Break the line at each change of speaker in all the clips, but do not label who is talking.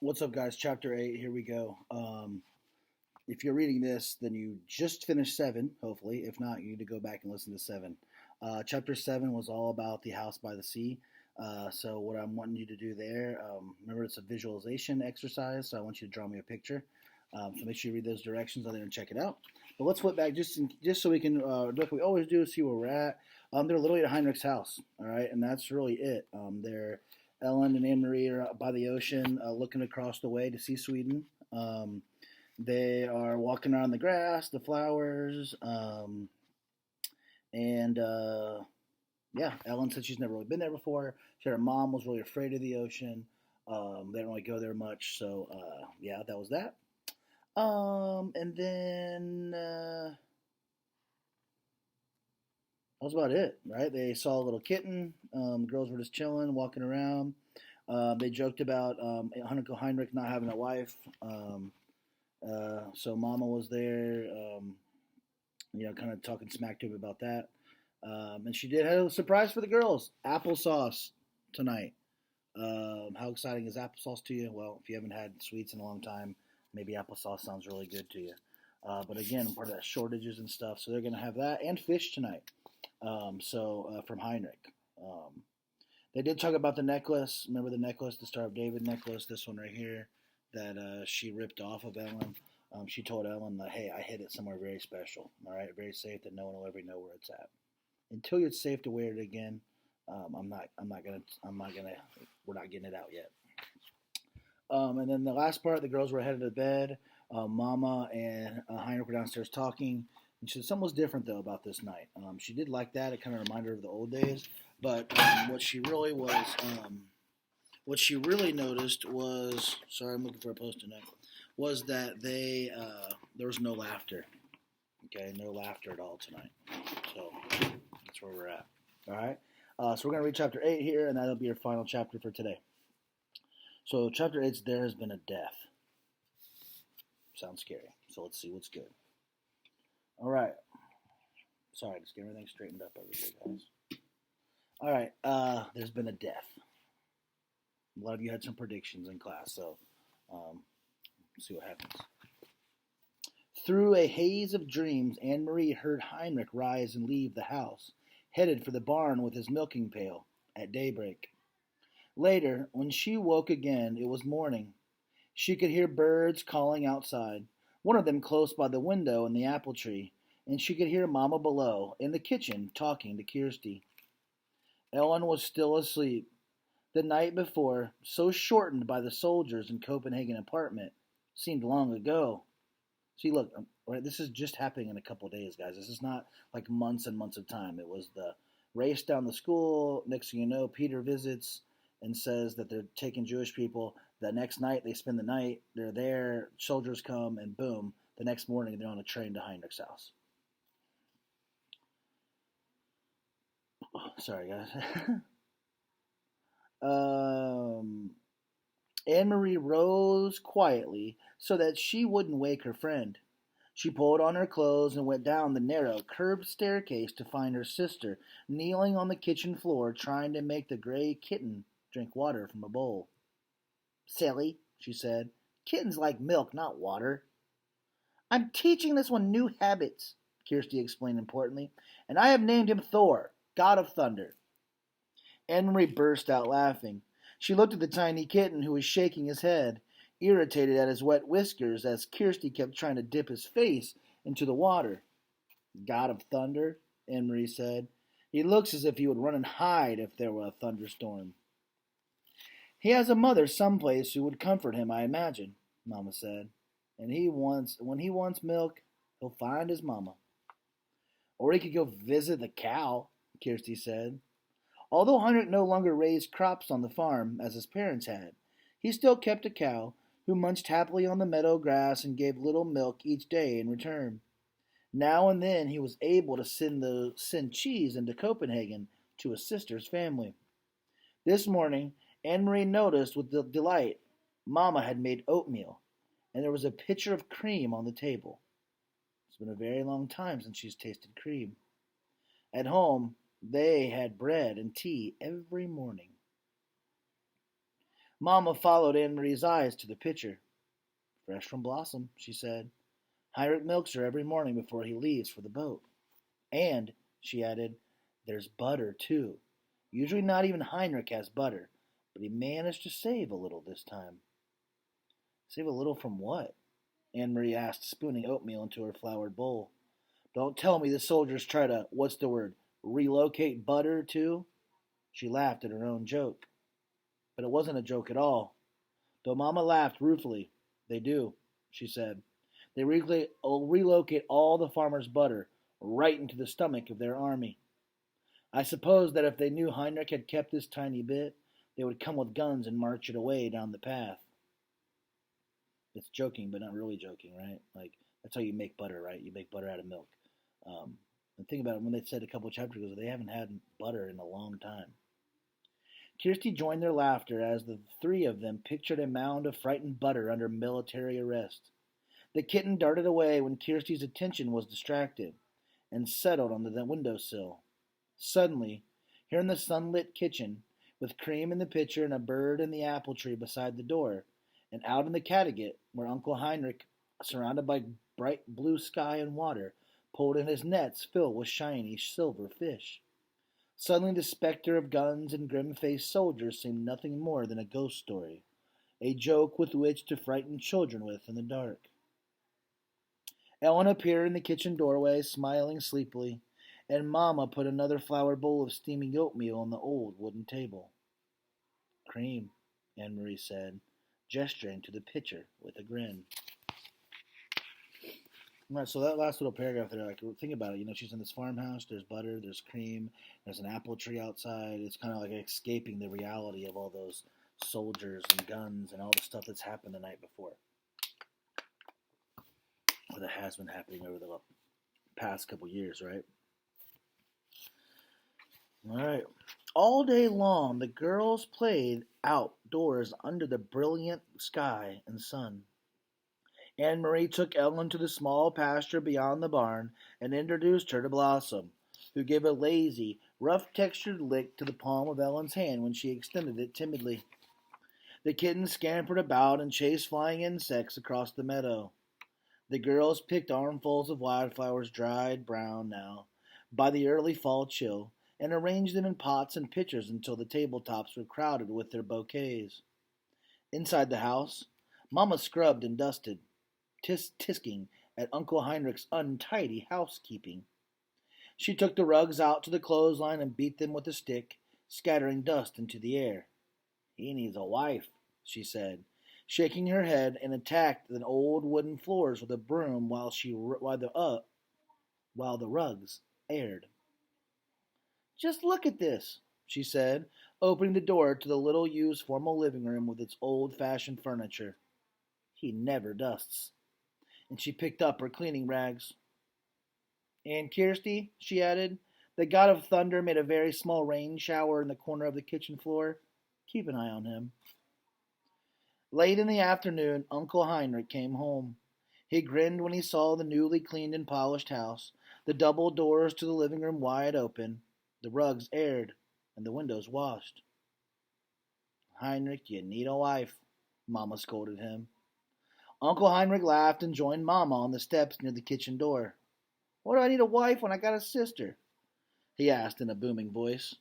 What's up, guys? Chapter 8, here we go. If you're reading this, then you just finished 7, hopefully. If not, you need to go back and listen to 7. Chapter 7 was all about the house by the sea. So, what I'm wanting you to do there, remember it's a visualization exercise, so I want you to draw me a picture. So, make sure you read those directions on there and check it out. But let's flip back just so we can do what we always do, see where we're at. They're literally at Heinrich's house, all right? And that's really it. They're Ellen and Anne Marie are by the ocean, looking across the way to see Sweden. They are walking around the grass, the flowers, and yeah, Ellen said she's never really been there before. She said her mom was really afraid of the ocean. They don't really go there much, so yeah, that was that. And then that was about it, right? They saw a little kitten. The girls were just chilling, walking around. They joked about Heinrich not having a wife. So Mama was there, kind of talking smack to him about that. And she did have a surprise for the girls: applesauce tonight. How exciting is applesauce to you? Well, if you haven't had sweets in a long time, maybe applesauce sounds really good to you. But again, part of that shortages and stuff, so they're going to have that and fish tonight. From Heinrich. They did talk about the necklace. Remember the necklace, the Star of David necklace, this one right here, that she ripped off of Ellen. She told Ellen that, hey, I hid it somewhere very special, all right, very safe that no one will ever know where it's at. Until it's safe to wear it again, we're not getting it out yet. And then the last part, the girls were headed to bed. Mama and Heinrich were downstairs talking. And she said something was different though about this night. She did like that. It kind of reminded her of the old days. But what she really noticed was, sorry, I'm looking for a post-it note, was that there was no laughter. Okay, no laughter at all tonight. So that's where we're at. All right. So we're gonna read chapter 8 here, and that'll be our final chapter for today. So chapter 8's there has been a death. Sounds scary. So let's see what's good. All right. Sorry, just get everything straightened up over here, guys. All right. There's been a death. A lot of you had some predictions in class, so see what happens. Through a haze of dreams, Anne Marie heard Heinrich rise and leave the house, headed for the barn with his milking pail at daybreak. Later, when she woke again, it was morning. She could hear birds calling outside, one of them close by the window in the apple tree, and she could hear Mama below, in the kitchen, talking to Kirsty. Ellen was still asleep. The night before, so shortened by the soldiers in Copenhagen apartment, seemed long ago. See, look, right, this is just happening in a couple of days, guys. This is not like months and months of time. It was the race down the school. Next thing you know, Peter visits and says that they're taking Jewish people. The next night, they spend the night. They're there. Soldiers come, and boom, the next morning, they're on a train to Heinrich's house. Sorry, guys. Anne Marie rose quietly so that she wouldn't wake her friend. She pulled on her clothes and went down the narrow, curved staircase to find her sister kneeling on the kitchen floor trying to make the gray kitten drink water from a bowl. Silly, she said. Kittens like milk, not water. I'm teaching this one new habits, Kirsty explained importantly, and I have named him Thor, God of Thunder. Anne Marie burst out laughing. She looked at the tiny kitten who was shaking his head, irritated at his wet whiskers as Kirsty kept trying to dip his face into the water. God of Thunder, Anne Marie said. He looks as if he would run and hide if there were a thunderstorm. He has a mother someplace who would comfort him, I imagine, Mama said. And when he wants milk, he'll find his mama. Or he could go visit the cow, Kirsty said. Although Heinrich no longer raised crops on the farm, as his parents had, he still kept a cow who munched happily on the meadow grass and gave little milk each day in return. Now and then he was able to send cheese into Copenhagen to his sister's family. This morning, Anne Marie noticed with delight Mamma had made oatmeal, and there was a pitcher of cream on the table. It's been a very long time since she's tasted cream. At home, they had bread and tea every morning. Mamma followed Anne Marie's eyes to the pitcher. Fresh from Blossom, she said. Heinrich milks her every morning before he leaves for the boat. And, she added, there's butter, too. Usually not even Heinrich has butter, but he managed to save a little this time. Save a little from what? Anne Marie asked, spooning oatmeal into her floured bowl. Don't tell me the soldiers try to, what's the word, relocate butter, too? She laughed at her own joke. But it wasn't a joke at all. Though Mamma laughed ruefully. They do, she said. They relocate all the farmers' butter right into the stomach of their army. I suppose that if they knew Heinrich had kept this tiny bit, they would come with guns and march it away down the path. It's joking, but not really joking, right? Like, that's how you make butter, right? You make butter out of milk. And think about it, when they said a couple chapters ago, they haven't had butter in a long time. Kirsty joined their laughter as the three of them pictured a mound of frightened butter under military arrest. The kitten darted away when Kirsty's attention was distracted and settled on the windowsill. Suddenly, here in the sunlit kitchen, with cream in the pitcher and a bird in the apple tree beside the door, and out in the cattegat, where Uncle Heinrich, surrounded by bright blue sky and water, pulled in his nets filled with shiny silver fish. Suddenly the specter of guns and grim-faced soldiers seemed nothing more than a ghost story, a joke with which to frighten children with in the dark. Ellen appeared in the kitchen doorway, smiling sleepily, and Mamma put another flour bowl of steaming oatmeal on the old wooden table. Cream, Anne Marie said, gesturing to the pitcher with a grin. All right, so that last little paragraph there, like, think about it. You know, she's in this farmhouse. There's butter. There's cream. There's an apple tree outside. It's kind of like escaping the reality of all those soldiers and guns and all the stuff that's happened the night before, or that has been happening over the past couple years, right? All right. All day long, the girls played outdoors under the brilliant sky and sun. Anne Marie took Ellen to the small pasture beyond the barn and introduced her to Blossom, who gave a lazy, rough-textured lick to the palm of Ellen's hand when she extended it timidly. The kitten scampered about and chased flying insects across the meadow. The girls picked armfuls of wildflowers, dried brown now by the early fall chill, and arranged them in pots and pitchers until the tabletops were crowded with their bouquets. Inside the house, Mamma scrubbed and dusted, tisking at Uncle Heinrich's untidy housekeeping. She took the rugs out to the clothesline and beat them with a stick, scattering dust into the air. He needs a wife, she said, shaking her head, and attacked the old wooden floors with a broom while the rugs aired. Just look at this, she said, opening the door to the little-used formal living room with its old-fashioned furniture. He never dusts. And she picked up her cleaning rags. And Kirsty, she added, the god of thunder made a very small rain shower in the corner of the kitchen floor. Keep an eye on him. Late in the afternoon, Uncle Heinrich came home. He grinned when he saw the newly cleaned and polished house, the double doors to the living room wide open, the rugs aired, and the windows washed. Heinrich, you need a wife, Mamma scolded him. Uncle Heinrich laughed and joined Mamma on the steps near the kitchen door. What do I need a wife when I got a sister? He asked in a booming voice.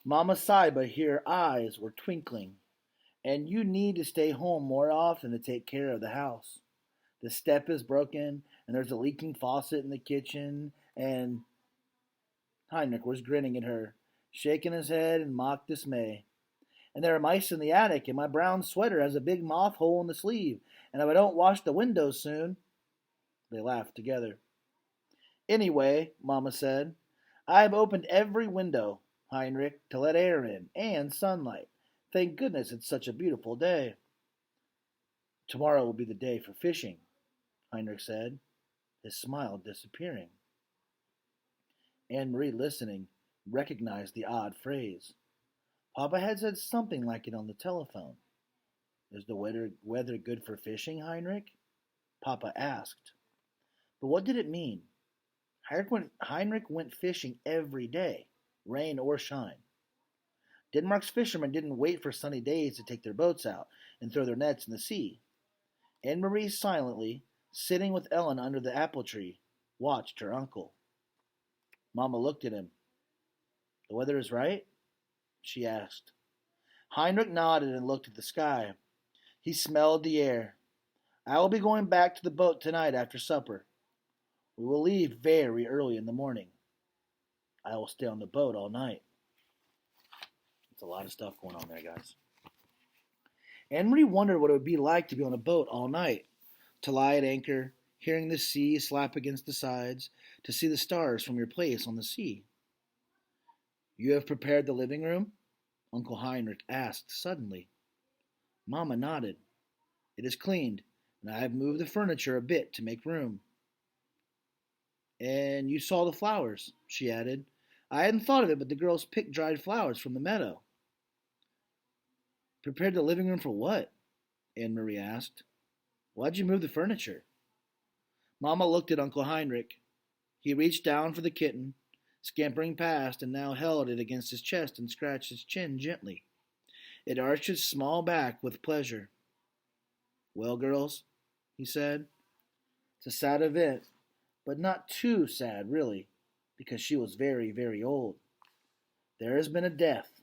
Mamma sighed, but her eyes were twinkling. And you need to stay home more often to take care of the house. The step is broken, and there's a leaking faucet in the kitchen, and Heinrich was grinning at her, shaking his head in mock dismay. And there are mice in the attic, and my brown sweater has a big moth hole in the sleeve, and if I don't wash the windows soon... They laughed together. Anyway, Mamma said, I have opened every window, Heinrich, to let air in, and sunlight. Thank goodness it's such a beautiful day. Tomorrow will be the day for fishing, Heinrich said, his smile disappearing. Anne Marie, listening, recognized the odd phrase. Papa had said something like it on the telephone. Is the weather good for fishing, Heinrich? Papa asked. But what did it mean? Heinrich went fishing every day, rain or shine. Denmark's fishermen didn't wait for sunny days to take their boats out and throw their nets in the sea. Anne Marie silently, sitting with Ellen under the apple tree, watched her uncle. Mamma looked at him. "The weather is right?" she asked. Heinrich nodded and looked at the sky. He smelled the air. "I will be going back to the boat tonight after supper. We will leave very early in the morning. I will stay on the boat all night." It's a lot of stuff going on there, guys. Anne Marie wondered what it would be like to be on a boat all night, to lie at anchor, hearing the sea slap against the sides, to see the stars from your place on the sea. "You have prepared the living room?" Uncle Heinrich asked suddenly. Mamma nodded. "It is cleaned, and I have moved the furniture a bit to make room." "And you saw the flowers," she added. "I hadn't thought of it, but the girls picked dried flowers from the meadow." "Prepared the living room for what?" Anne Marie asked. "Why'd you move the furniture?" Mamma looked at Uncle Heinrich. He reached down for the kitten, scampering past, and now held it against his chest and scratched his chin gently. It arched its small back with pleasure. "Well, girls," he said, "it's a sad event, but not too sad, really, because she was very, very old. There has been a death,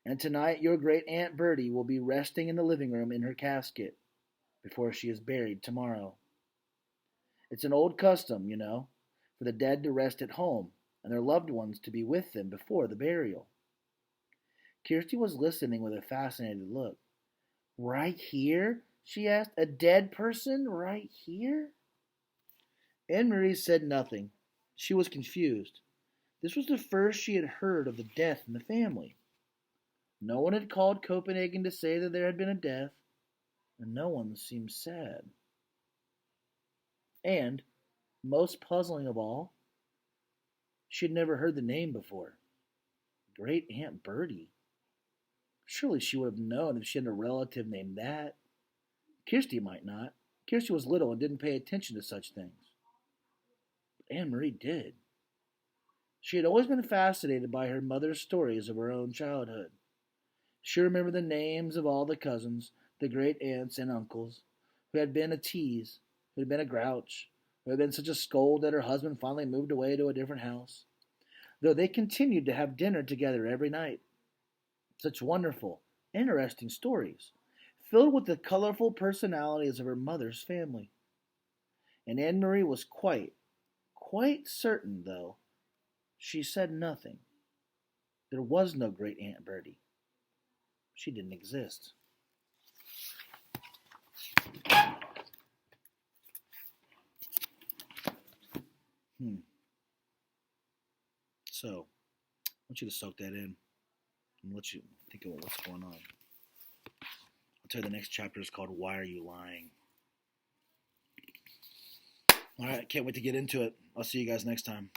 and tonight your great Aunt Bertie will be resting in the living room in her casket before she is buried tomorrow. It's an old custom, you know, for the dead to rest at home and their loved ones to be with them before the burial." Kirsty was listening with a fascinated look. "Right here?" she asked. "A dead person right here?" Anne Marie said nothing. She was confused. This was the first she had heard of the death in the family. No one had called Copenhagen to say that there had been a death, and no one seemed sad. And, most puzzling of all, she had never heard the name before. Great Aunt Bertie. Surely she would have known if she had a relative named that. Kirsty might not. Kirsty was little and didn't pay attention to such things. But Anne Marie did. She had always been fascinated by her mother's stories of her own childhood. She remembered the names of all the cousins, the great aunts and uncles, who had been a tease, who had been a grouch, who had been such a scold that her husband finally moved away to a different house, though they continued to have dinner together every night. Such wonderful, interesting stories, filled with the colorful personalities of her mother's family. And Anne Marie was quite certain, though, she said nothing. There was no great Aunt Bertie. She didn't exist. So, I want you to soak that in and let you think about what's going on. I'll tell you the next chapter is called "Why Are You Lying?" All right, can't wait to get into it. I'll see you guys next time.